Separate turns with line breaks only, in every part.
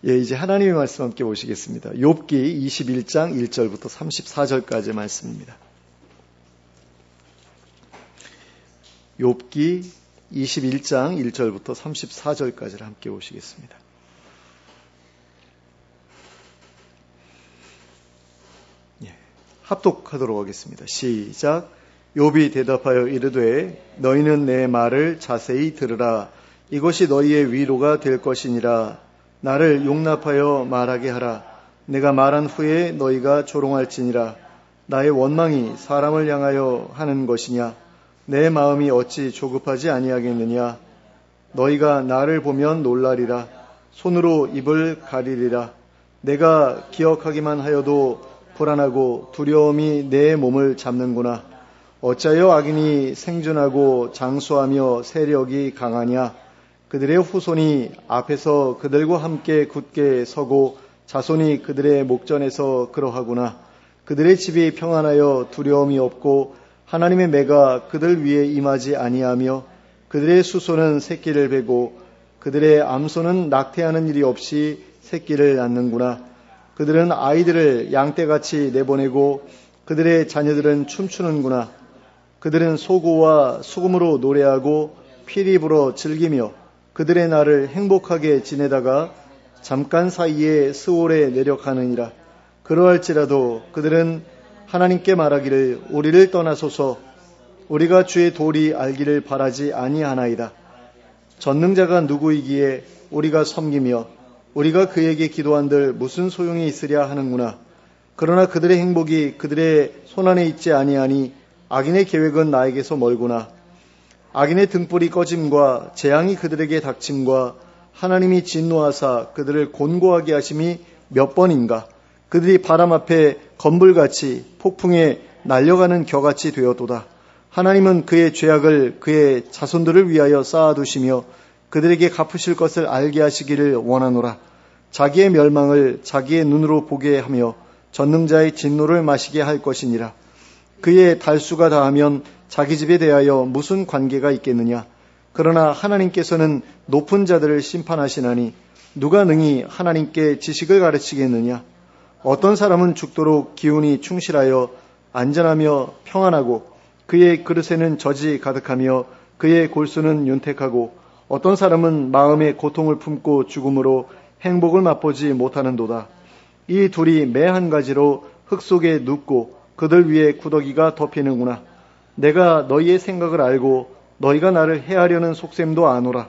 이제 하나님의 말씀 함께 보시겠습니다. 욥기 21장 1절부터 34절까지의 말씀입니다. 욥기 21장 1절부터 34절까지를 함께 보시겠습니다. 합독하도록 하겠습니다. 시작. 욥이 대답하여 이르되 너희는 내 말을 자세히 들으라. 이것이 너희의 위로가 될 것이니라. 나를 용납하여 말하게 하라. 내가 말한 후에 너희가 조롱할지니라. 나의 원망이 사람을 향하여 하는 것이냐? 내 마음이 어찌 조급하지 아니하겠느냐? 너희가 나를 보면 놀라리라. 손으로 입을 가리리라. 내가 기억하기만 하여도 불안하고 두려움이 내 몸을 잡는구나. 어찌하여 악인이 생존하고 장수하며 세력이 강하냐? 그들의 후손이 앞에서 그들과 함께 굳게 서고 자손이 그들의 목전에서 그러하구나. 그들의 집이 평안하여 두려움이 없고 하나님의 매가 그들 위에 임하지 아니하며 그들의 수소는 새끼를 베고 그들의 암소는 낙태하는 일이 없이 새끼를 낳는구나. 그들은 아이들을 양떼같이 내보내고 그들의 자녀들은 춤추는구나. 그들은 소고와 수금으로 노래하고 피리 불어 즐기며 그들의 날을 행복하게 지내다가 잠깐 사이에 스올에 내려가느니라. 그러할지라도 그들은 하나님께 말하기를 우리를 떠나소서. 우리가 주의 도리 알기를 바라지 아니하나이다. 전능자가 누구이기에 우리가 섬기며 우리가 그에게 기도한들 무슨 소용이 있으랴 하는구나. 그러나 그들의 행복이 그들의 손안에 있지 아니하니 악인의 계획은 나에게서 멀구나. 악인의 등불이 꺼짐과 재앙이 그들에게 닥침과 하나님이 진노하사 그들을 곤고하게 하심이 몇 번인가. 그들이 바람 앞에 건불같이 폭풍에 날려가는 겨같이 되었도다. 하나님은 그의 죄악을 그의 자손들을 위하여 쌓아두시며 그들에게 갚으실 것을 알게 하시기를 원하노라. 자기의 멸망을 자기의 눈으로 보게 하며 전능자의 진노를 마시게 할 것이니라. 그의 달수가 다하면 자기 집에 대하여 무슨 관계가 있겠느냐. 그러나 하나님께서는 높은 자들을 심판하시나니 누가 능히 하나님께 지식을 가르치겠느냐. 어떤 사람은 죽도록 기운이 충실하여 안전하며 평안하고 그의 그릇에는 젖이 가득하며 그의 골수는 윤택하고 어떤 사람은 마음의 고통을 품고 죽음으로 행복을 맛보지 못하는도다. 이 둘이 매 한 가지로 흙 속에 눕고 그들 위에 구더기가 덮이는구나. 내가 너희의 생각을 알고 너희가 나를 해하려는 속셈도 아노라.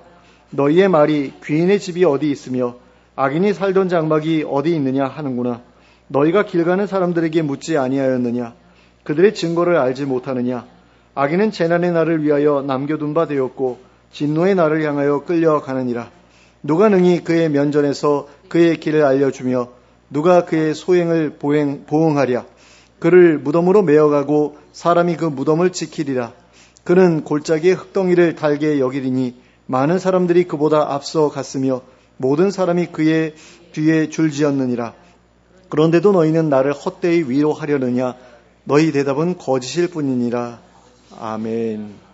너희의 말이 귀인의 집이 어디 있으며 악인이 살던 장막이 어디 있느냐 하는구나. 너희가 길 가는 사람들에게 묻지 아니하였느냐. 그들의 증거를 알지 못하느냐. 악인은 재난의 날을 위하여 남겨둔 바 되었고 진노의 날을 향하여 끌려가느니라. 누가 능히 그의 면전에서 그의 길을 알려주며 누가 그의 소행을 보응하랴. 그를 무덤으로 메어가고 사람이 그 무덤을 지키리라. 그는 골짜기의 흙덩이를 달게 여기리니 많은 사람들이 그보다 앞서 갔으며 모든 사람이 그의 뒤에 줄지었느니라. 그런데도 너희는 나를 헛되이 위로하려느냐. 너희 대답은 거짓일 뿐이니라. 아멘.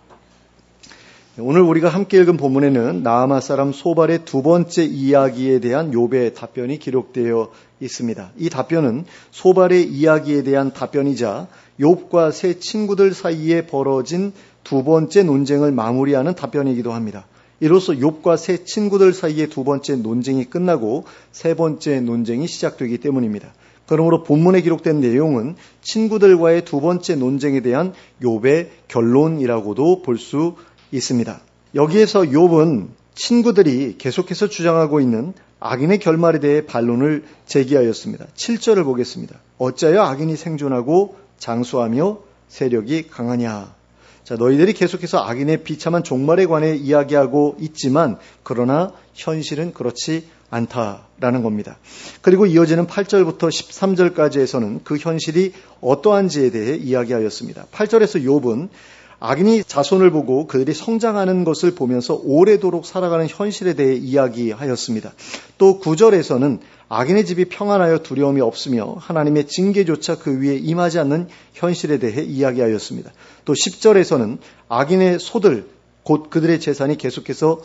오늘 우리가 함께 읽은 본문에는 나아마 사람 소발의 두 번째 이야기에 대한 욥의 답변이 기록되어 있습니다. 이 답변은 소발의 이야기에 대한 답변이자 욥과 세 친구들 사이에 벌어진 두 번째 논쟁을 마무리하는 답변이기도 합니다. 이로써 욥과 세 친구들 사이의 두 번째 논쟁이 끝나고 세 번째 논쟁이 시작되기 때문입니다. 그러므로 본문에 기록된 내용은 친구들과의 두 번째 논쟁에 대한 욥의 결론이라고도 볼 수 있습니다. 여기에서 욥은 친구들이 계속해서 주장하고 있는 악인의 결말에 대해 반론을 제기하였습니다. 7절을 보겠습니다. 어찌하여 악인이 생존하고 장수하며 세력이 강하냐. 자, 너희들이 계속해서 악인의 비참한 종말에 관해 이야기하고 있지만 그러나 현실은 그렇지 않다라는 겁니다. 그리고 이어지는 8절부터 13절까지에서는 그 현실이 어떠한지에 대해 이야기하였습니다. 8절에서 욥은 악인이 자손을 보고 그들이 성장하는 것을 보면서 오래도록 살아가는 현실에 대해 이야기하였습니다. 또 9절에서는 악인의 집이 평안하여 두려움이 없으며 하나님의 징계조차 그 위에 임하지 않는 현실에 대해 이야기하였습니다. 또 10절에서는 악인의 소들, 곧 그들의 재산이 계속해서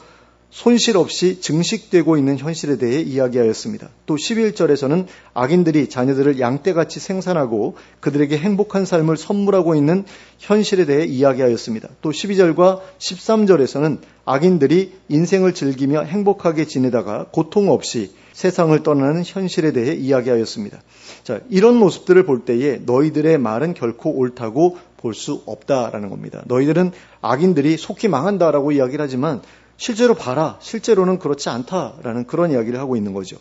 손실 없이 증식되고 있는 현실에 대해 이야기하였습니다. 또 11절에서는 악인들이 자녀들을 양떼같이 생산하고 그들에게 행복한 삶을 선물하고 있는 현실에 대해 이야기하였습니다. 또 12절과 13절에서는 악인들이 인생을 즐기며 행복하게 지내다가 고통 없이 세상을 떠나는 현실에 대해 이야기하였습니다. 자, 이런 모습들을 볼 때에 너희들의 말은 결코 옳다고 볼 수 없다라는 겁니다. 너희들은 악인들이 속히 망한다라고 이야기를 하지만 실제로 봐라. 실제로는 그렇지 않다라는 그런 이야기를 하고 있는 거죠.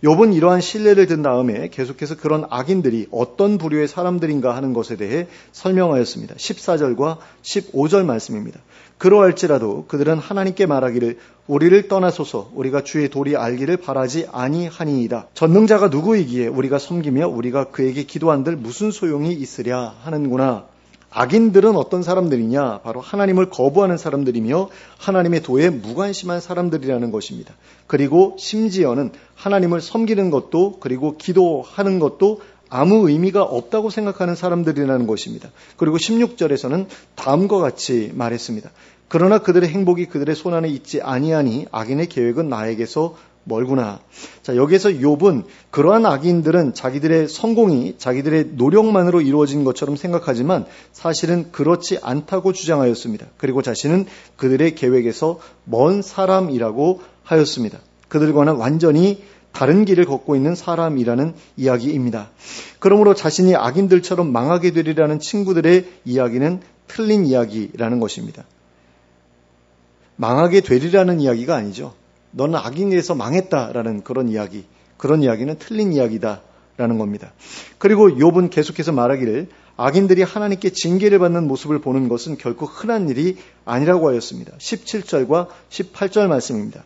욥은 이러한 신뢰를 든 다음에 계속해서 그런 악인들이 어떤 부류의 사람들인가 하는 것에 대해 설명하였습니다. 14절과 15절 말씀입니다. 그러할지라도 그들은 하나님께 말하기를 우리를 떠나소서 우리가 주의 도리 알기를 바라지 아니하니이다. 전능자가 누구이기에 우리가 섬기며 우리가 그에게 기도한들 무슨 소용이 있으랴 하는구나. 악인들은 어떤 사람들이냐? 바로 하나님을 거부하는 사람들이며 하나님의 도에 무관심한 사람들이라는 것입니다. 그리고 심지어는 하나님을 섬기는 것도 그리고 기도하는 것도 아무 의미가 없다고 생각하는 사람들이라는 것입니다. 그리고 16절에서는 다음과 같이 말했습니다. 그러나 그들의 행복이 그들의 손안에 있지 아니하니 악인의 계획은 나에게서 멀구나. 자, 여기에서 욥은 그러한 악인들은 자기들의 성공이 자기들의 노력만으로 이루어진 것처럼 생각하지만 사실은 그렇지 않다고 주장하였습니다. 그리고 자신은 그들의 계획에서 먼 사람이라고 하였습니다. 그들과는 완전히 다른 길을 걷고 있는 사람이라는 이야기입니다. 그러므로 자신이 악인들처럼 망하게 되리라는 친구들의 이야기는 틀린 이야기라는 것입니다. 망하게 되리라는 이야기가 아니죠. 너는 악인에서 망했다라는 그런 이야기는 틀린 이야기다라는 겁니다. 그리고 욥은 계속해서 말하기를 악인들이 하나님께 징계를 받는 모습을 보는 것은 결코 흔한 일이 아니라고 하였습니다. 17절과 18절 말씀입니다.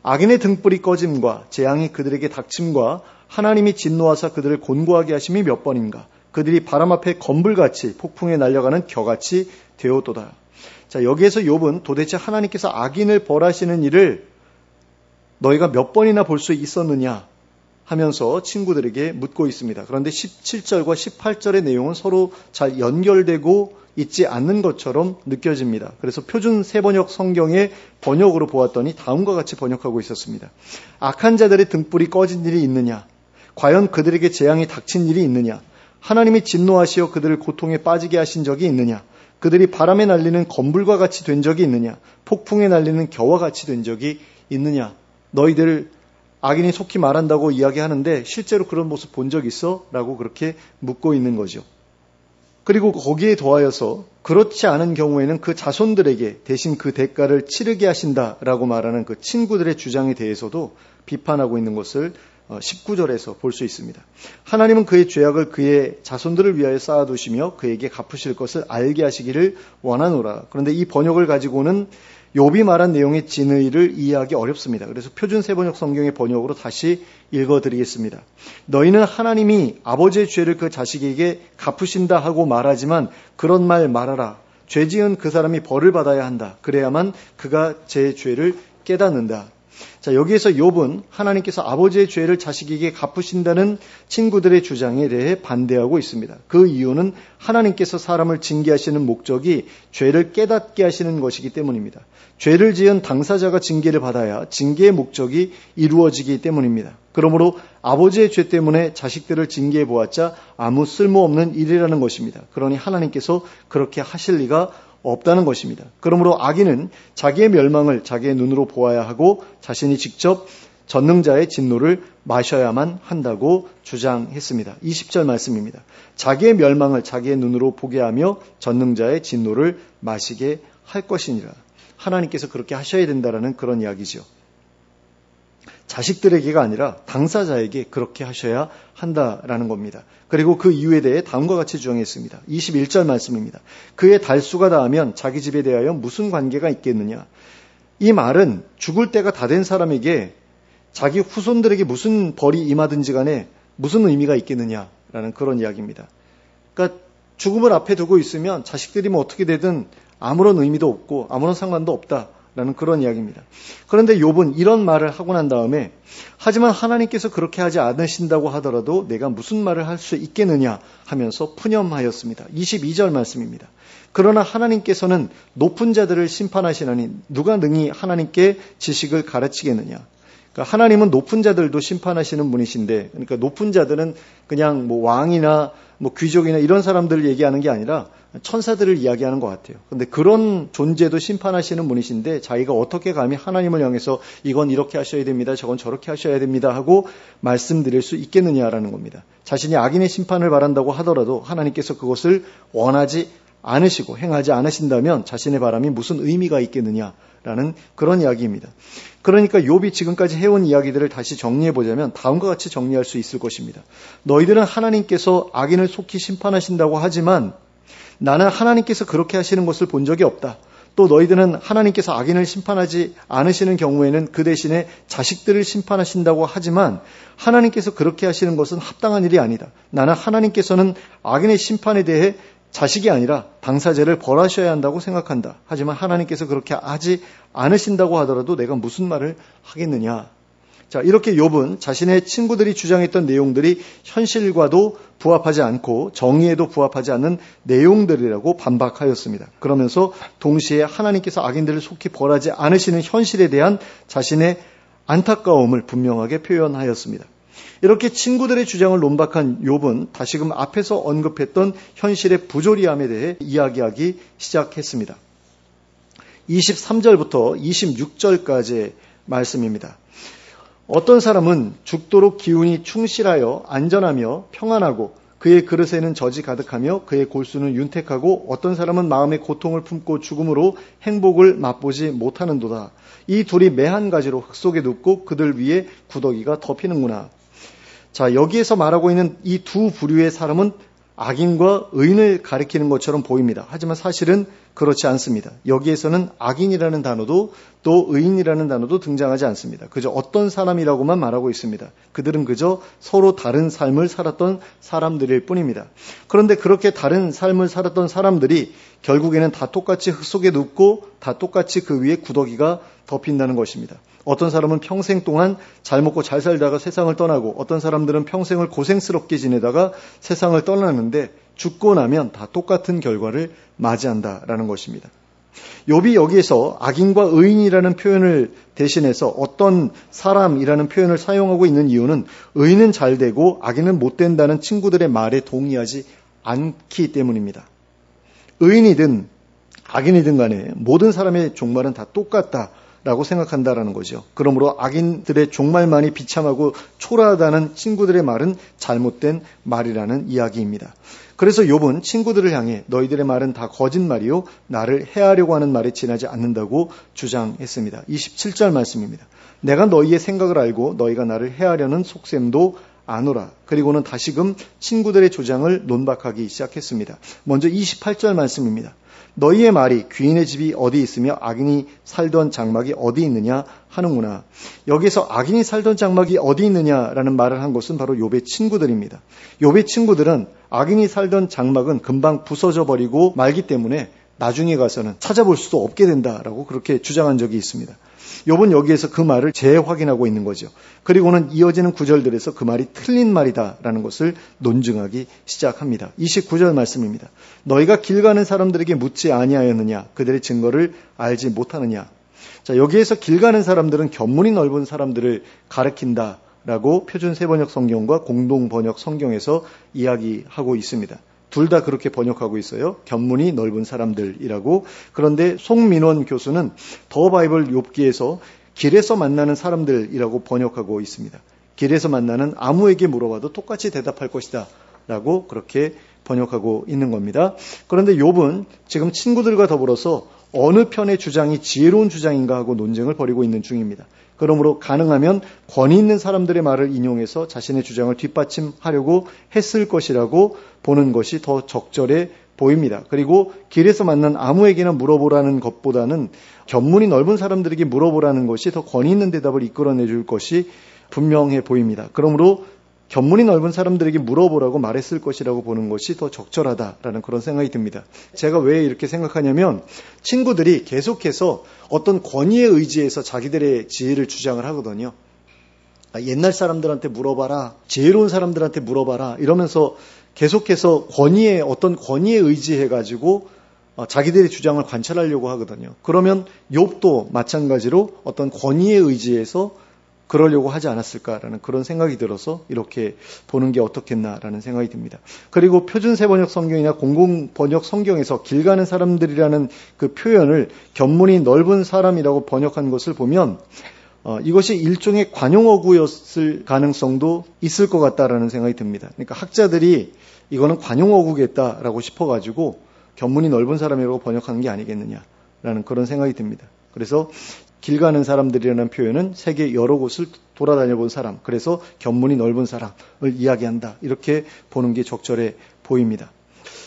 악인의 등불이 꺼짐과 재앙이 그들에게 닥침과 하나님이 진노하사 그들을 곤고하게 하심이 몇 번인가. 그들이 바람 앞에 건불같이 폭풍에 날려가는 겨같이 되었도다. 자, 여기에서 욥은 도대체 하나님께서 악인을 벌하시는 일을 너희가 몇 번이나 볼 수 있었느냐 하면서 친구들에게 묻고 있습니다. 그런데 17절과 18절의 내용은 서로 잘 연결되고 있지 않는 것처럼 느껴집니다. 그래서 표준 세번역 성경의 번역으로 보았더니 다음과 같이 번역하고 있었습니다. 악한 자들의 등불이 꺼진 일이 있느냐? 과연 그들에게 재앙이 닥친 일이 있느냐? 하나님이 진노하시어 그들을 고통에 빠지게 하신 적이 있느냐? 그들이 바람에 날리는 건불과 같이 된 적이 있느냐? 폭풍에 날리는 겨와 같이 된 적이 있느냐? 너희들 악인이 속히 말한다고 이야기하는데 실제로 그런 모습 본 적 있어? 라고 그렇게 묻고 있는 거죠. 그리고 거기에 더하여서 그렇지 않은 경우에는 그 자손들에게 대신 그 대가를 치르게 하신다라고 말하는 그 친구들의 주장에 대해서도 비판하고 있는 것을 19절에서 볼 수 있습니다. 하나님은 그의 죄악을 그의 자손들을 위하여 쌓아두시며 그에게 갚으실 것을 알게 하시기를 원하노라. 그런데 이 번역을 가지고는 욥이 말한 내용의 진의를 이해하기 어렵습니다. 그래서 표준 세번역 성경의 번역으로 다시 읽어드리겠습니다. 너희는 하나님이 아버지의 죄를 그 자식에게 갚으신다 하고 말하지만 그런 말 말하라. 죄 지은 그 사람이 벌을 받아야 한다. 그래야만 그가 제 죄를 깨닫는다. 자, 여기에서 욥은 하나님께서 아버지의 죄를 자식에게 갚으신다는 친구들의 주장에 대해 반대하고 있습니다. 그 이유는 하나님께서 사람을 징계하시는 목적이 죄를 깨닫게 하시는 것이기 때문입니다. 죄를 지은 당사자가 징계를 받아야 징계의 목적이 이루어지기 때문입니다. 그러므로 아버지의 죄 때문에 자식들을 징계해 보았자 아무 쓸모없는 일이라는 것입니다. 그러니 하나님께서 그렇게 하실 리가 없다는 것입니다. 그러므로 악인은 자기의 멸망을 자기의 눈으로 보아야 하고 자신이 직접 전능자의 진노를 마셔야만 한다고 주장했습니다. 20절 말씀입니다. 자기의 멸망을 자기의 눈으로 보게 하며 전능자의 진노를 마시게 할 것이니라. 하나님께서 그렇게 하셔야 된다라는 그런 이야기죠. 자식들에게가 아니라 당사자에게 그렇게 하셔야 한다라는 겁니다. 그리고 그 이유에 대해 다음과 같이 주장했습니다. 21절 말씀입니다. 그의 달수가 닿으면 자기 집에 대하여 무슨 관계가 있겠느냐. 이 말은 죽을 때가 다 된 사람에게 자기 후손들에게 무슨 벌이 임하든지 간에 무슨 의미가 있겠느냐라는 그런 이야기입니다. 그러니까 죽음을 앞에 두고 있으면 자식들이 뭐 어떻게 되든 아무런 의미도 없고 아무런 상관도 없다라는 라는 그런 이야기입니다. 그런데 욥은 이런 말을 하고 난 다음에 하지만 하나님께서 그렇게 하지 않으신다고 하더라도 내가 무슨 말을 할 수 있겠느냐 하면서 푸념하였습니다. 22절 말씀입니다. 그러나 하나님께서는 높은 자들을 심판하시나니 누가 능히 하나님께 지식을 가르치겠느냐. 그러니까 하나님은 높은 자들도 심판하시는 분이신데, 그러니까 높은 자들은 그냥 뭐 왕이나 뭐 귀족이나 이런 사람들을 얘기하는 게 아니라 천사들을 이야기하는 것 같아요. 그런데 그런 존재도 심판하시는 분이신데 자기가 어떻게 감히 하나님을 향해서 이건 이렇게 하셔야 됩니다, 저건 저렇게 하셔야 됩니다 하고 말씀드릴 수 있겠느냐라는 겁니다. 자신이 악인의 심판을 바란다고 하더라도 하나님께서 그것을 원하지 않으시고 행하지 않으신다면 자신의 바람이 무슨 의미가 있겠느냐라는 그런 이야기입니다. 그러니까 욥이 지금까지 해온 이야기들을 다시 정리해보자면 다음과 같이 정리할 수 있을 것입니다. 너희들은 하나님께서 악인을 속히 심판하신다고 하지만 나는 하나님께서 그렇게 하시는 것을 본 적이 없다. 또 너희들은 하나님께서 악인을 심판하지 않으시는 경우에는 그 대신에 자식들을 심판하신다고 하지만 하나님께서 그렇게 하시는 것은 합당한 일이 아니다. 나는 하나님께서는 악인의 심판에 대해 자식이 아니라 당사자를 벌하셔야 한다고 생각한다. 하지만 하나님께서 그렇게 하지 않으신다고 하더라도 내가 무슨 말을 하겠느냐. 자, 이렇게 욥은 자신의 친구들이 주장했던 내용들이 현실과도 부합하지 않고 정의에도 부합하지 않는 내용들이라고 반박하였습니다. 그러면서 동시에 하나님께서 악인들을 속히 벌하지 않으시는 현실에 대한 자신의 안타까움을 분명하게 표현하였습니다. 이렇게 친구들의 주장을 논박한 욥은 다시금 앞에서 언급했던 현실의 부조리함에 대해 이야기하기 시작했습니다. 23절부터 26절까지의 말씀입니다. 어떤 사람은 죽도록 기운이 충실하여 안전하며 평안하고 그의 그릇에는 젖이 가득하며 그의 골수는 윤택하고 어떤 사람은 마음의 고통을 품고 죽음으로 행복을 맛보지 못하는도다. 이 둘이 매 한 가지로 흙 속에 눕고 그들 위에 구더기가 덮이는구나. 자, 여기에서 말하고 있는 이 두 부류의 사람은 악인과 의인을 가리키는 것처럼 보입니다. 하지만 사실은 그렇지 않습니다. 여기에서는 악인이라는 단어도 또 의인이라는 단어도 등장하지 않습니다. 그저 어떤 사람이라고만 말하고 있습니다. 그들은 그저 서로 다른 삶을 살았던 사람들일 뿐입니다. 그런데 그렇게 다른 삶을 살았던 사람들이 결국에는 다 똑같이 흙 속에 눕고 다 똑같이 그 위에 구더기가 덮인다는 것입니다. 어떤 사람은 평생 동안 잘 먹고 잘 살다가 세상을 떠나고 어떤 사람들은 평생을 고생스럽게 지내다가 세상을 떠나는데 죽고 나면 다 똑같은 결과를 맞이한다라는 것입니다. 욥이 여기에서 악인과 의인이라는 표현을 대신해서 어떤 사람이라는 표현을 사용하고 있는 이유는 의인은 잘 되고 악인은 못 된다는 친구들의 말에 동의하지 않기 때문입니다. 의인이든 악인이든 간에 모든 사람의 종말은 다 똑같다 라고 생각한다라는 거죠. 그러므로 악인들의 종말만이 비참하고 초라하다는 친구들의 말은 잘못된 말이라는 이야기입니다. 그래서 욥은 친구들을 향해 너희들의 말은 다 거짓말이요 나를 해하려고 하는 말에 지나지 않는다고 주장했습니다. 27절 말씀입니다. 내가 너희의 생각을 알고 너희가 나를 해하려는 속셈도 아노라. 그리고는 다시금 친구들의 주장을 논박하기 시작했습니다. 먼저 28절 말씀입니다. 너희의 말이 귀인의 집이 어디 있으며 악인이 살던 장막이 어디 있느냐 하는구나. 여기서 악인이 살던 장막이 어디 있느냐라는 말을 한 것은 바로 욥의 친구들입니다. 욥의 친구들은 악인이 살던 장막은 금방 부서져 버리고 말기 때문에 나중에 가서는 찾아볼 수도 없게 된다라고 그렇게 주장한 적이 있습니다. 욥은 여기에서 그 말을 재확인하고 있는 거죠. 그리고는 이어지는 구절들에서 그 말이 틀린 말이다라는 것을 논증하기 시작합니다. 29절 말씀입니다. 너희가 길 가는 사람들에게 묻지 아니하였느냐? 그들의 증거를 알지 못하느냐? 자, 여기에서 길 가는 사람들은 견문이 넓은 사람들을 가리킨다라고 표준 세번역 성경과 공동 번역 성경에서 이야기하고 있습니다. 둘 다 그렇게 번역하고 있어요. 견문이 넓은 사람들이라고. 그런데 송민원 교수는 더 바이블 욥기에서 길에서 만나는 사람들이라고 번역하고 있습니다. 길에서 만나는 아무에게 물어봐도 똑같이 대답할 것이다 라고 그렇게 번역하고 있는 겁니다. 그런데 욥은 지금 친구들과 더불어서 어느 편의 주장이 지혜로운 주장인가 하고 논쟁을 벌이고 있는 중입니다. 그러므로 가능하면 권위 있는 사람들의 말을 인용해서 자신의 주장을 뒷받침하려고 했을 것이라고 보는 것이 더 적절해 보입니다. 그리고 길에서 만난 아무에게나 물어보라는 것보다는 견문이 넓은 사람들에게 물어보라는 것이 더 권위 있는 대답을 이끌어내줄 것이 분명해 보입니다. 그러므로 견문이 넓은 사람들에게 물어보라고 말했을 것이라고 보는 것이 더 적절하다라는 그런 생각이 듭니다. 제가 왜 이렇게 생각하냐면 친구들이 계속해서 어떤 권위에 의지해서 자기들의 지혜를 주장을 하거든요. 옛날 사람들한테 물어봐라, 지혜로운 사람들한테 물어봐라 이러면서 계속해서 어떤 권위에 의지해가지고 자기들의 주장을 관철하려고 하거든요. 그러면 욥도 마찬가지로 어떤 권위에 의지해서 그러려고 하지 않았을까라는 그런 생각이 들어서 이렇게 보는 게 어떻겠나라는 생각이 듭니다. 그리고 표준세번역 성경이나 공공번역 성경에서 길 가는 사람들이라는 그 표현을 견문이 넓은 사람이라고 번역한 것을 보면 이것이 일종의 관용어구였을 가능성도 있을 것 같다라는 생각이 듭니다. 그러니까 학자들이 이거는 관용어구겠다라고 싶어가지고 견문이 넓은 사람이라고 번역하는 게 아니겠느냐라는 그런 생각이 듭니다. 그래서 길 가는 사람들이라는 표현은 세계 여러 곳을 돌아다녀 본 사람, 그래서 견문이 넓은 사람을 이야기한다. 이렇게 보는 게 적절해 보입니다.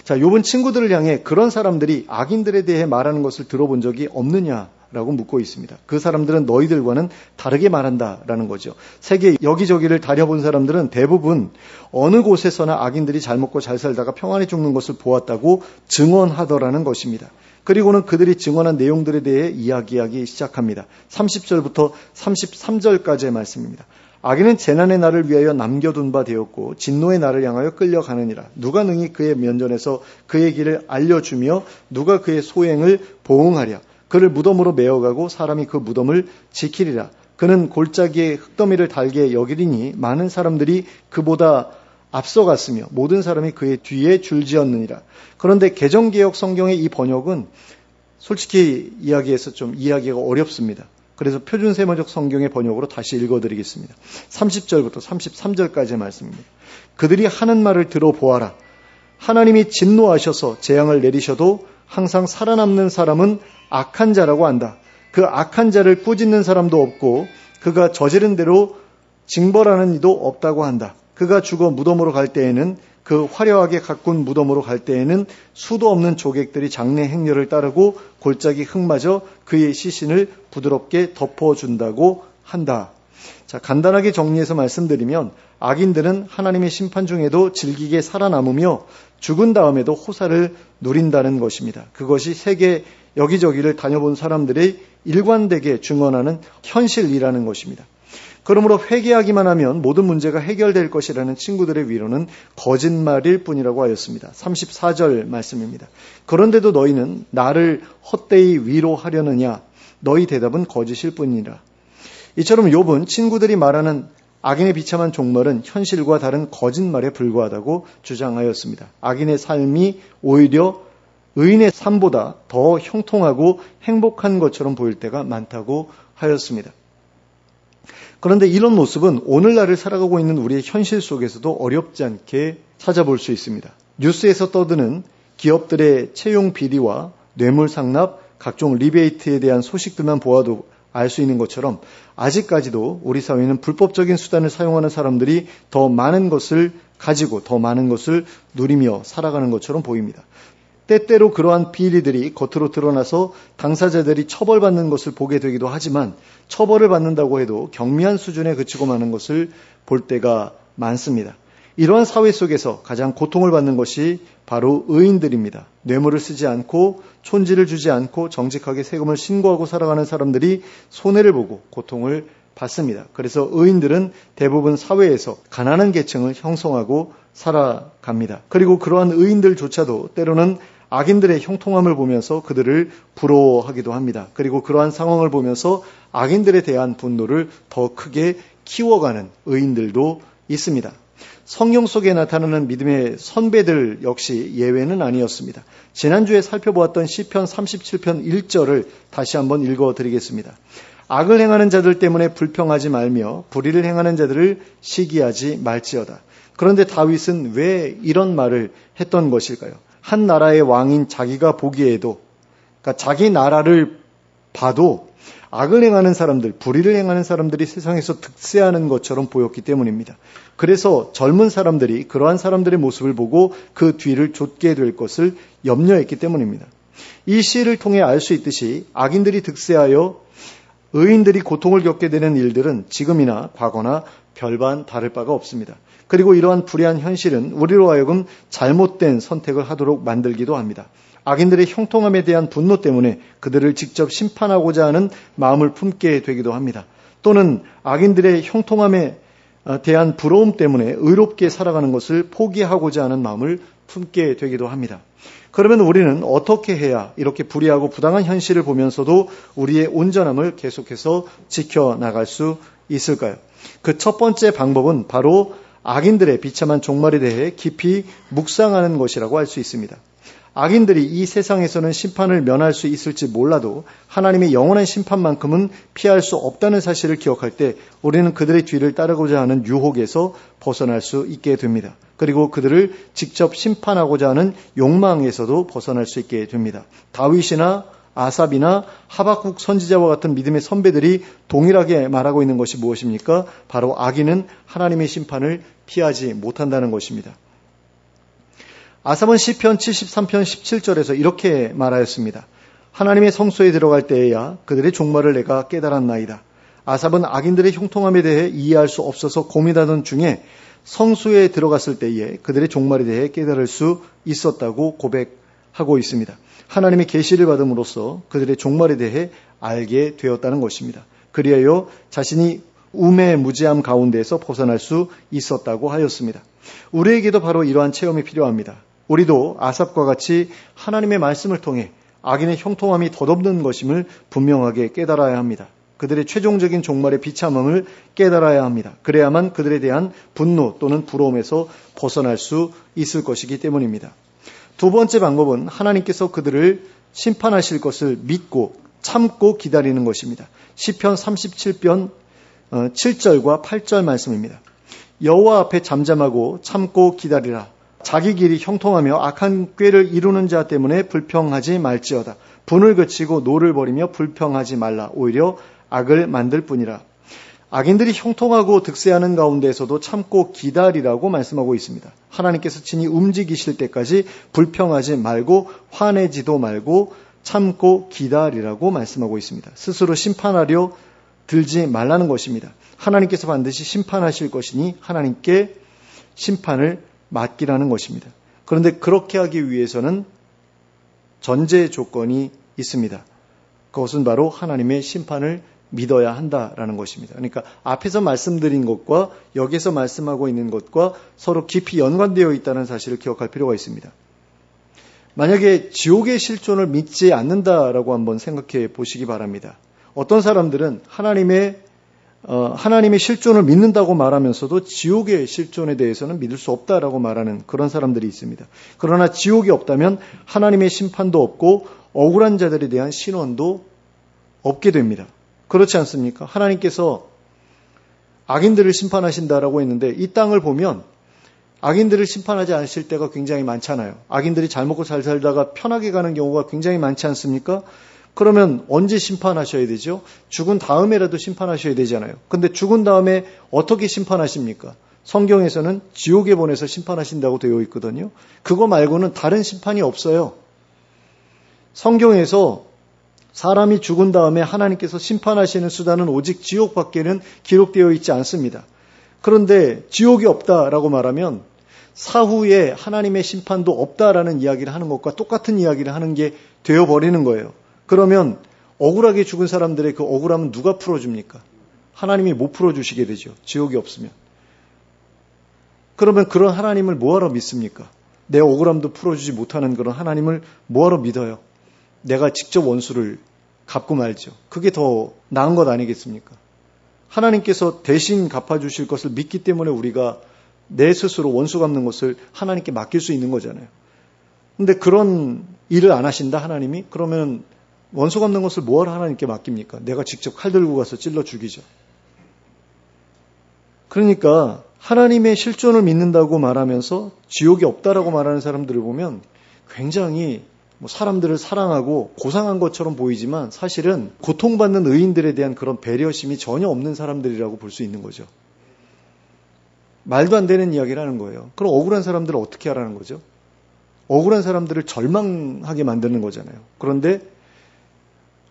자, 욥은 친구들을 향해 그런 사람들이 악인들에 대해 말하는 것을 들어본 적이 없느냐라고 묻고 있습니다. 그 사람들은 너희들과는 다르게 말한다라는 거죠. 세계 여기저기를 다녀본 사람들은 대부분 어느 곳에서나 악인들이 잘 먹고 잘 살다가 평안히 죽는 것을 보았다고 증언하더라는 것입니다. 그리고는 그들이 증언한 내용들에 대해 이야기하기 시작합니다. 30절부터 33절까지의 말씀입니다. 악인은 재난의 날을 위하여 남겨둔 바 되었고 진노의 날을 향하여 끌려가느니라. 누가 능히 그의 면전에서 그의 길을 알려주며 누가 그의 소행을 보응하랴. 그를 무덤으로 메어가고 사람이 그 무덤을 지키리라. 그는 골짜기에 흙더미를 달게 여기리니 많은 사람들이 그보다 앞서갔으며 모든 사람이 그의 뒤에 줄지었느니라. 그런데 개정개혁 성경의 이 번역은 솔직히 이야기해서 좀 이해하기가 어렵습니다. 그래서 표준세번역 성경의 번역으로 다시 읽어드리겠습니다. 30절부터 33절까지의 말씀입니다. 그들이 하는 말을 들어보아라. 하나님이 진노하셔서 재앙을 내리셔도 항상 살아남는 사람은 악한 자라고 한다. 그 악한 자를 꾸짖는 사람도 없고 그가 저지른 대로 징벌하는 이도 없다고 한다. 그가 죽어 무덤으로 갈 때에는 그 화려하게 가꾼 무덤으로 갈 때에는 수도 없는 조객들이 장래 행렬을 따르고 골짜기 흙마저 그의 시신을 부드럽게 덮어준다고 한다. 자, 간단하게 정리해서 말씀드리면 악인들은 하나님의 심판 중에도 즐기게 살아남으며 죽은 다음에도 호사를 누린다는 것입니다. 그것이 세계 여기저기를 다녀본 사람들의 일관되게 증언하는 현실이라는 것입니다. 그러므로 회개하기만 하면 모든 문제가 해결될 것이라는 친구들의 위로는 거짓말일 뿐이라고 하였습니다. 34절 말씀입니다. 그런데도 너희는 나를 헛되이 위로하려느냐? 너희 대답은 거짓일 뿐이라. 이처럼 욥은 친구들이 말하는 악인의 비참한 종말은 현실과 다른 거짓말에 불과하다고 주장하였습니다. 악인의 삶이 오히려 의인의 삶보다 더 형통하고 행복한 것처럼 보일 때가 많다고 하였습니다. 그런데 이런 모습은 오늘날을 살아가고 있는 우리의 현실 속에서도 어렵지 않게 찾아볼 수 있습니다. 뉴스에서 떠드는 기업들의 채용 비리와 뇌물 상납, 각종 리베이트에 대한 소식들만 보아도 알 수 있는 것처럼 아직까지도 우리 사회는 불법적인 수단을 사용하는 사람들이 더 많은 것을 가지고 더 많은 것을 누리며 살아가는 것처럼 보입니다. 때때로 그러한 비리들이 겉으로 드러나서 당사자들이 처벌받는 것을 보게 되기도 하지만 처벌을 받는다고 해도 경미한 수준에 그치고 마는 것을 볼 때가 많습니다. 이러한 사회 속에서 가장 고통을 받는 것이 바로 의인들입니다. 뇌물을 쓰지 않고 촌지를 주지 않고 정직하게 세금을 신고하고 살아가는 사람들이 손해를 보고 고통을 받습니다. 그래서 의인들은 대부분 사회에서 가난한 계층을 형성하고 살아갑니다. 그리고 그러한 의인들조차도 때로는 악인들의 형통함을 보면서 그들을 부러워하기도 합니다. 그리고 그러한 상황을 보면서 악인들에 대한 분노를 더 크게 키워가는 의인들도 있습니다. 성경 속에 나타나는 믿음의 선배들 역시 예외는 아니었습니다. 지난주에 살펴보았던 시편 37편 1절을 다시 한번 읽어드리겠습니다. 악을 행하는 자들 때문에 불평하지 말며 불의를 행하는 자들을 시기하지 말지어다. 그런데 다윗은 왜 이런 말을 했던 것일까요? 한 나라의 왕인 자기가 보기에도, 그러니까 자기 나라를 봐도 악을 행하는 사람들, 불의를 행하는 사람들이 세상에서 득세하는 것처럼 보였기 때문입니다. 그래서 젊은 사람들이 그러한 사람들의 모습을 보고 그 뒤를 좇게 될 것을 염려했기 때문입니다. 이 시를 통해 알 수 있듯이 악인들이 득세하여 의인들이 고통을 겪게 되는 일들은 지금이나 과거나 별반 다를 바가 없습니다. 그리고 이러한 불의한 현실은 우리로 하여금 잘못된 선택을 하도록 만들기도 합니다. 악인들의 형통함에 대한 분노 때문에 그들을 직접 심판하고자 하는 마음을 품게 되기도 합니다. 또는 악인들의 형통함에 대한 부러움 때문에 의롭게 살아가는 것을 포기하고자 하는 마음을 품게 되기도 합니다. 그러면 우리는 어떻게 해야 이렇게 불의하고 부당한 현실을 보면서도 우리의 온전함을 계속해서 지켜나갈 수 있을까요? 그 첫 번째 방법은 바로 악인들의 비참한 종말에 대해 깊이 묵상하는 것이라고 할 수 있습니다. 악인들이 이 세상에서는 심판을 면할 수 있을지 몰라도 하나님의 영원한 심판만큼은 피할 수 없다는 사실을 기억할 때 우리는 그들의 뒤를 따르고자 하는 유혹에서 벗어날 수 있게 됩니다. 그리고 그들을 직접 심판하고자 하는 욕망에서도 벗어날 수 있게 됩니다. 다윗이나 아삽이나 하박국 선지자와 같은 믿음의 선배들이 동일하게 말하고 있는 것이 무엇입니까? 바로 악인은 하나님의 심판을 피하지 못한다는 것입니다. 아삽은 시편 73편 17절에서 이렇게 말하였습니다. 하나님의 성소에 들어갈 때에야 그들의 종말을 내가 깨달았나이다. 아삽은 악인들의 형통함에 대해 이해할 수 없어서 고민하던 중에 성소에 들어갔을 때에 그들의 종말에 대해 깨달을 수 있었다고 고백하고 있습니다. 하나님의 계시를 받음으로써 그들의 종말에 대해 알게 되었다는 것입니다. 그리하여 자신이 우매의 무지함 가운데에서 벗어날 수 있었다고 하였습니다. 우리에게도 바로 이러한 체험이 필요합니다. 우리도 아삽과 같이 하나님의 말씀을 통해 악인의 형통함이 덧없는 것임을 분명하게 깨달아야 합니다. 그들의 최종적인 종말의 비참함을 깨달아야 합니다. 그래야만 그들에 대한 분노 또는 부러움에서 벗어날 수 있을 것이기 때문입니다. 두 번째 방법은 하나님께서 그들을 심판하실 것을 믿고 참고 기다리는 것입니다. 시편 37편 7절과 8절 말씀입니다. 여호와 앞에 잠잠하고 참고 기다리라. 자기 길이 형통하며 악한 꾀를 이루는 자 때문에 불평하지 말지어다. 분을 그치고 노를 버리며 불평하지 말라. 오히려 악을 만들 뿐이라. 악인들이 형통하고 득세하는 가운데에서도 참고 기다리라고 말씀하고 있습니다. 하나님께서 친히 움직이실 때까지 불평하지 말고 화내지도 말고 참고 기다리라고 말씀하고 있습니다. 스스로 심판하려 들지 말라는 것입니다. 하나님께서 반드시 심판하실 것이니 하나님께 심판을 맡기라는 것입니다. 그런데 그렇게 하기 위해서는 전제 조건이 있습니다. 그것은 바로 하나님의 심판을 믿어야 한다라는 것입니다. 그러니까 앞에서 말씀드린 것과 여기서 말씀하고 있는 것과 서로 깊이 연관되어 있다는 사실을 기억할 필요가 있습니다. 만약에 지옥의 실존을 믿지 않는다라고 한번 생각해 보시기 바랍니다. 어떤 사람들은 하나님의 실존을 믿는다고 말하면서도 지옥의 실존에 대해서는 믿을 수 없다라고 말하는 그런 사람들이 있습니다. 그러나 지옥이 없다면 하나님의 심판도 없고 억울한 자들에 대한 신원도 없게 됩니다. 그렇지 않습니까? 하나님께서 악인들을 심판하신다라고 했는데 이 땅을 보면 악인들을 심판하지 않으실 때가 굉장히 많잖아요. 악인들이 잘 먹고 잘 살다가 편하게 가는 경우가 굉장히 많지 않습니까? 그러면 언제 심판하셔야 되죠? 죽은 다음에라도 심판하셔야 되잖아요. 근데 죽은 다음에 어떻게 심판하십니까? 성경에서는 지옥에 보내서 심판하신다고 되어 있거든요. 그거 말고는 다른 심판이 없어요. 성경에서 사람이 죽은 다음에 하나님께서 심판하시는 수단은 오직 지옥밖에는 기록되어 있지 않습니다. 그런데 지옥이 없다라고 말하면 사후에 하나님의 심판도 없다라는 이야기를 하는 것과 똑같은 이야기를 하는 게 되어버리는 거예요. 그러면 억울하게 죽은 사람들의 그 억울함은 누가 풀어줍니까? 하나님이 못 풀어주시게 되죠. 지옥이 없으면. 그러면 그런 하나님을 뭐하러 믿습니까? 내 억울함도 풀어주지 못하는 그런 하나님을 뭐하러 믿어요? 내가 직접 원수를 갚고 말죠. 그게 더 나은 것 아니겠습니까? 하나님께서 대신 갚아주실 것을 믿기 때문에 우리가 내 스스로 원수 갚는 것을 하나님께 맡길 수 있는 거잖아요. 근데 그런 일을 안 하신다 하나님이? 그러면 원수 갚는 것을 뭐하러 하나님께 맡깁니까? 내가 직접 칼 들고 가서 찔러 죽이죠. 그러니까 하나님의 실존을 믿는다고 말하면서 지옥이 없다라고 말하는 사람들을 보면 굉장히 사람들을 사랑하고 고상한 것처럼 보이지만 사실은 고통받는 의인들에 대한 그런 배려심이 전혀 없는 사람들이라고 볼 수 있는 거죠. 말도 안 되는 이야기를 하는 거예요. 그럼 억울한 사람들을 어떻게 하라는 거죠? 억울한 사람들을 절망하게 만드는 거잖아요. 그런데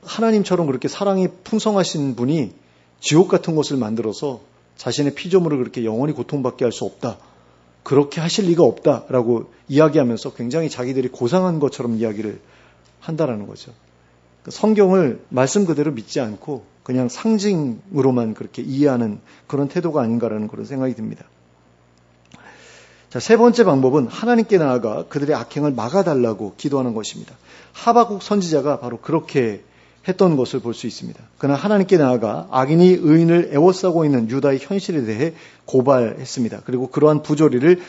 하나님처럼 그렇게 사랑이 풍성하신 분이 지옥 같은 곳을 만들어서 자신의 피조물을 그렇게 영원히 고통받게 할 수 없다. 그렇게 하실 리가 없다라고 이야기하면서 굉장히 자기들이 고상한 것처럼 이야기를 한다라는 거죠. 성경을 말씀 그대로 믿지 않고 그냥 상징으로만 그렇게 이해하는 그런 태도가 아닌가라는 그런 생각이 듭니다. 자, 세 번째 방법은 하나님께 나아가 그들의 악행을 막아달라고 기도하는 것입니다. 하박국 선지자가 바로 그렇게 했던 것을 볼 수 있습니다. 그러나 하나님께 나아가 악인이 의인을 애워싸고 있는 유다의 현실에 대해 고발했습니다. 그리고 그러한 부조리를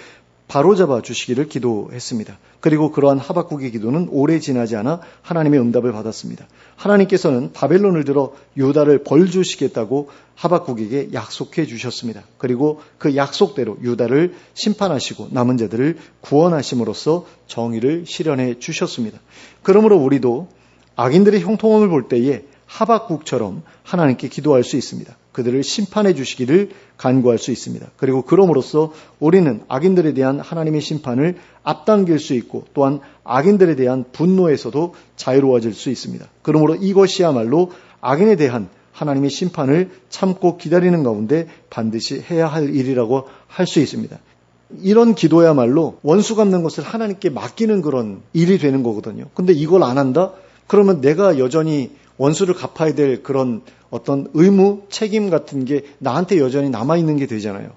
바로잡아 주시기를 기도했습니다. 그리고 그러한 하박국의 기도는 오래 지나지 않아 하나님의 응답을 받았습니다. 하나님께서는 바벨론을 들어 유다를 벌주시겠다고 하박국에게 약속해 주셨습니다. 그리고 그 약속대로 유다를 심판하시고 남은 자들을 구원하심으로써 정의를 실현해 주셨습니다. 그러므로 우리도 악인들의 형통함을 볼 때에 하박국처럼 하나님께 기도할 수 있습니다. 그들을 심판해 주시기를 간구할 수 있습니다. 그리고 그럼으로써 우리는 악인들에 대한 하나님의 심판을 앞당길 수 있고 또한 악인들에 대한 분노에서도 자유로워질 수 있습니다. 그러므로 이것이야말로 악인에 대한 하나님의 심판을 참고 기다리는 가운데 반드시 해야 할 일이라고 할 수 있습니다. 이런 기도야말로 원수 갚는 것을 하나님께 맡기는 그런 일이 되는 거거든요. 근데 이걸 안 한다? 그러면 내가 여전히 원수를 갚아야 될 그런 어떤 의무, 책임 같은 게 나한테 여전히 남아있는 게 되잖아요.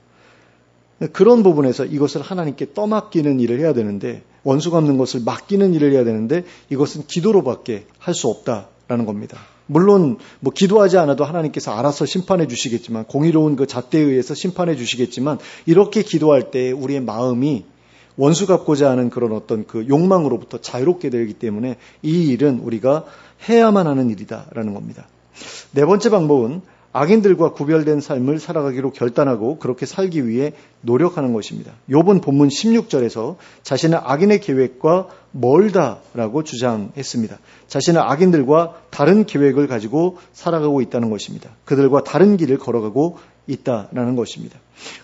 그런 부분에서 이것을 하나님께 떠맡기는 일을 해야 되는데, 원수 갚는 것을 맡기는 일을 해야 되는데 이것은 기도로밖에 할 수 없다라는 겁니다. 물론 기도하지 않아도 하나님께서 알아서 심판해 주시겠지만, 공의로운 그 잣대에 의해서 심판해 주시겠지만, 이렇게 기도할 때 우리의 마음이 원수 갚고자 하는 그런 어떤 그 욕망으로부터 자유롭게 되기 때문에 이 일은 우리가 해야만 하는 일이다라는 겁니다. 네 번째 방법은 악인들과 구별된 삶을 살아가기로 결단하고 그렇게 살기 위해 노력하는 것입니다. 욥은 본문 16절에서 자신은 악인의 계획과 멀다라고 주장했습니다. 자신은 악인들과 다른 계획을 가지고 살아가고 있다는 것입니다. 그들과 다른 길을 걸어가고 있다라는 것입니다.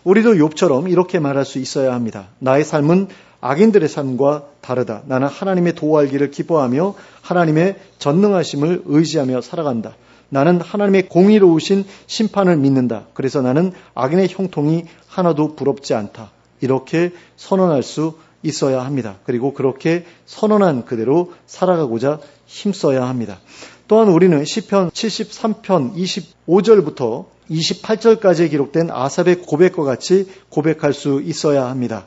우리도 욥처럼 이렇게 말할 수 있어야 합니다. 나의 삶은 악인들의 삶과 다르다. 나는 하나님의 도우알기를 기뻐하며 하나님의 전능하심을 의지하며 살아간다. 나는 하나님의 공의로우신 심판을 믿는다. 그래서 나는 악인의 형통이 하나도 부럽지 않다. 이렇게 선언할 수 있어야 합니다. 그리고 그렇게 선언한 그대로 살아가고자 힘써야 합니다. 또한 우리는 시편 73편 25절부터 28절까지에 기록된 아삽의 고백과 같이 고백할 수 있어야 합니다.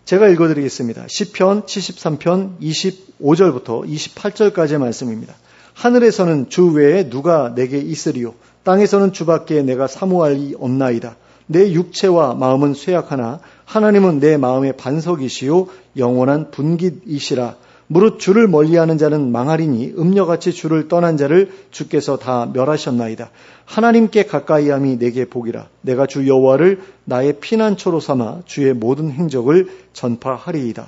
제가 읽어드리겠습니다. 시편 73편 25절부터 28절까지의 말씀입니다. 하늘에서는 주 외에 누가 내게 있으리요? 땅에서는 주밖에 내가 사모할이 없나이다. 내 육체와 마음은 쇠약하나 하나님은 내 마음의 반석이시요 영원한 분깃이시라. 무릇 주를 멀리하는 자는 망하리니 음녀같이 주를 떠난 자를 주께서 다 멸하셨나이다. 하나님께 가까이함이 내게 복이라. 내가 주 여호와를 나의 피난처로 삼아 주의 모든 행적을 전파하리이다.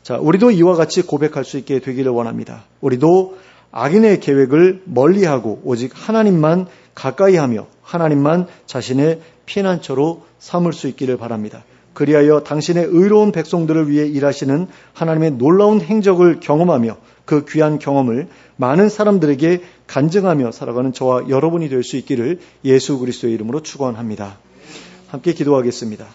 자, 우리도 이와 같이 고백할 수 있게 되기를 원합니다. 우리도 악인의 계획을 멀리하고 오직 하나님만 가까이하며 하나님만 자신의 피난처로 삼을 수 있기를 바랍니다. 그리하여 당신의 의로운 백성들을 위해 일하시는 하나님의 놀라운 행적을 경험하며 그 귀한 경험을 많은 사람들에게 간증하며 살아가는 저와 여러분이 될 수 있기를 예수 그리스도의 이름으로 축원합니다. 함께 기도하겠습니다.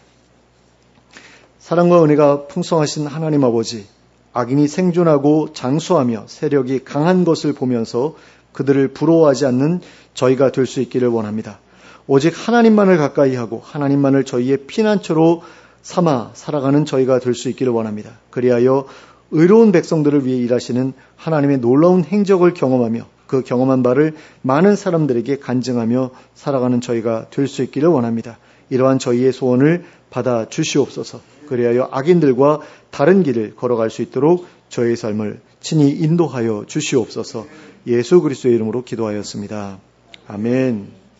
사랑과 은혜가 풍성하신 하나님 아버지, 악인이 생존하고 장수하며 세력이 강한 것을 보면서 그들을 부러워하지 않는 저희가 될 수 있기를 원합니다. 오직 하나님만을 가까이 하고 하나님만을 저희의 피난처로 삼아 살아가는 저희가 될 수 있기를 원합니다. 그리하여 의로운 백성들을 위해 일하시는 하나님의 놀라운 행적을 경험하며 그 경험한 바를 많은 사람들에게 간증하며 살아가는 저희가 될 수 있기를 원합니다. 이러한 저희의 소원을 받아 주시옵소서. 그리하여 악인들과 다른 길을 걸어갈 수 있도록 저희의 삶을 친히 인도하여 주시옵소서. 예수 그리스도의 이름으로 기도하였습니다. 아멘.